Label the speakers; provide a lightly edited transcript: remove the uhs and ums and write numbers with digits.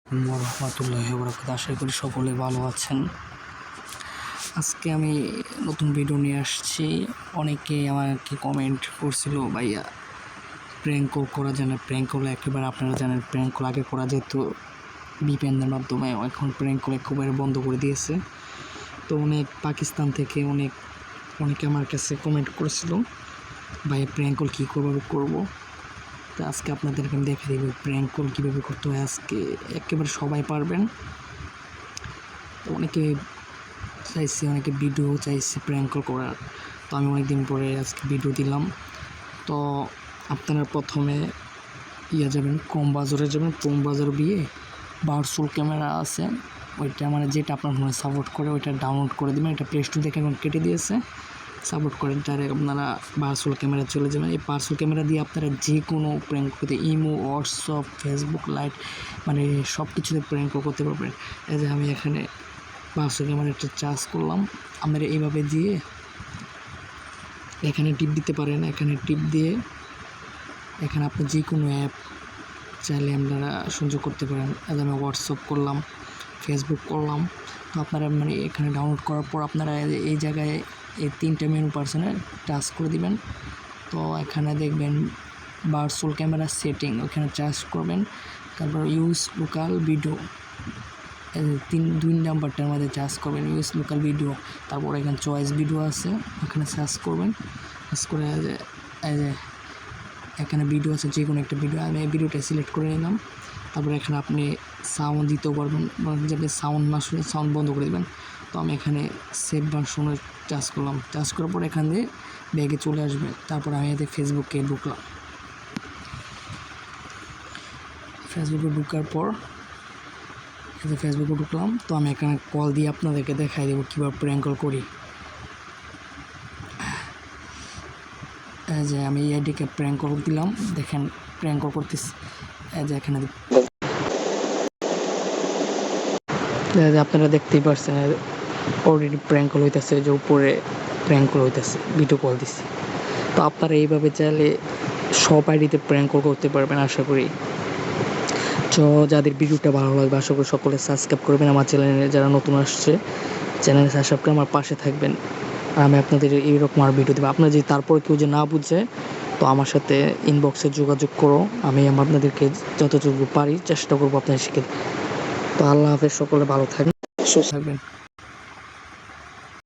Speaker 1: রহমতুল্লাহি ওয়া বারাকাতুহু। আশা করি সকলে ভালো আছেন। আজকে আমি নতুন ভিডিও নিয়ে আসছি। অনেকে আমাকে কমেন্ট করছিল, ভাইয়া প্র্যাঙ্ক কল করা যায় না। প্র্যাঙ্ক কল একেবারে আপনারা জানেন, প্র্যাঙ্ক কল আগে করা যেত ভিপিএনের মাধ্যমে, এখন প্র্যাঙ্ক কল একেবারে বন্ধ করে দিয়েছে। তো অনেক পাকিস্তান থেকে অনেকে আমার কাছে কমেন্ট করেছিল, ভাইয়া প্র্যাঙ্ক কল কী করবো। তো আজকে আপনাদেরকে আমি দেখে দেবো প্র্যাঙ্ক কল কীভাবে করতে হয়। আজকে একেবারে সবাই পারবেন। অনেকে চাইছে, অনেকে ভিডিও চাইছে প্র্যাঙ্ক কল করার, তো আমি অনেক দিন পরে আজকে ভিডিও দিলাম। তো আপনারা প্রথমে যাবেন ক্রোম ব্রাউজারে যাবেন। ক্রোম ব্রাউজারে গিয়ে ভার্চুয়াল ক্যামেরা আছে, ওইটা মানে যেটা আপনার ফোনে সাপোর্ট করে ওইটা ডাউনলোড করে দেবেন। এটা প্লে স্টোর থেকে এখন কেটে দিয়েছে, সাপোর্ট করে ডাইরেক্ট আপনারা ভার্চুয়াল ক্যামেরা চলে যাবেন। এই ভার্চুয়াল ক্যামেরা দিয়ে আপনারা যে কোনো প্র্যাঙ্ক করতে, ইমো, হোয়াটসঅ্যাপ, ফেসবুক লাইট, মানে সব কিছুতে প্র্যাঙ্ক করতে পারবেন। এই যে আমি এখানে ভার্চুয়াল ক্যামেরা একটা চার্জ করলাম। আপনারা এইভাবে দিয়ে এখানে টিপ দিতে পারেন। এখানে টিপ দিয়ে এখানে আপনি যে কোনো অ্যাপ চাইলে আপনারা সংযোগ করতে পারেন। আমি হোয়াটসঅ্যাপ করলাম, ফেসবুক করলাম। তো আপনারা মানে এখানে ডাউনলোড করার পর আপনারা এই জায়গায় এই 3টে মেনু পার্সনে টাচ করে দিবেন। তো এখানে দেখবেন ভার্চুয়াল ক্যামেরা সেটিং, ওখানে টাচ করবেন। তারপর ইউজ লোকাল ভিডিও, 2 নাম্বারটার মধ্যে চার্জ করবেন, ইউজ লোকাল ভিডিও। তারপর এখানে চয়েস ভিডিও আছে, ওখানে সার্চ করবেন। সার্চ করে এখানে ভিডিও আছে, যে কোনো একটা ভিডিও, আমি এই ভিডিওটা সিলেক্ট করে নিলাম। তারপরে এখানে আপনি সাউন্ড দিতেও পারবেন, যাতে সাউন্ড না শুনে সাউন্ড বন্ধ করে দেবেন। তো আমি এখানে সেভ ভার্সনে টাচ করলাম। টাচ করার পর এখান দিয়ে ব্যাগে চলে আসবে। তারপর আমি এতে ফেসবুকে ঢুকলাম। ফেসবুকে ঢুকার পর ফেসবুকে ঢুকলাম। তো আমি এখানে কল দিয়ে আপনাদেরকে দেখাই দেবো কীভাবে প্র্যাঙ্ক কল করি। এই যে আমি এই আইডিকে প্র্যাঙ্ক কল দিলাম, দেখেন প্র্যাঙ্ক কল করতেছি। এই যে এখানে আপনারা দেখতেই পাচ্ছেন অলরেডি প্র্যাঙ্ক কল হইতেছে, যে উপরে প্র্যাঙ্ক কল হইতেছে, ভিডিও কল দিচ্ছি। তো আপনারা এইভাবে চাইলে সব আইডিতে প্র্যাঙ্ক কল করতে পারবেন আশা করি। তো যাদের ভিডিওটা ভালো লাগবে আশা করি সকলে সাবস্ক্রাইব করবেন আমার চ্যানেলে। যারা নতুন আসছে চ্যানেলে সাবস্ক্রাইব করে আমার পাশে থাকবেন। আমি আপনাদের এইরকম আর ভিডিও দেবো। আপনার যদি তারপর কেউ যে না বুঝে, তো আমার সাথে ইনবক্সে যোগাযোগ করো, আমি আপনাদেরকে যতটুকু পারি চেষ্টা করবো আপনাদের শিখে। তো আল্লাহ হাফেজ, সকলে ভালো থাকবেন, সুস্থ থাকবেন।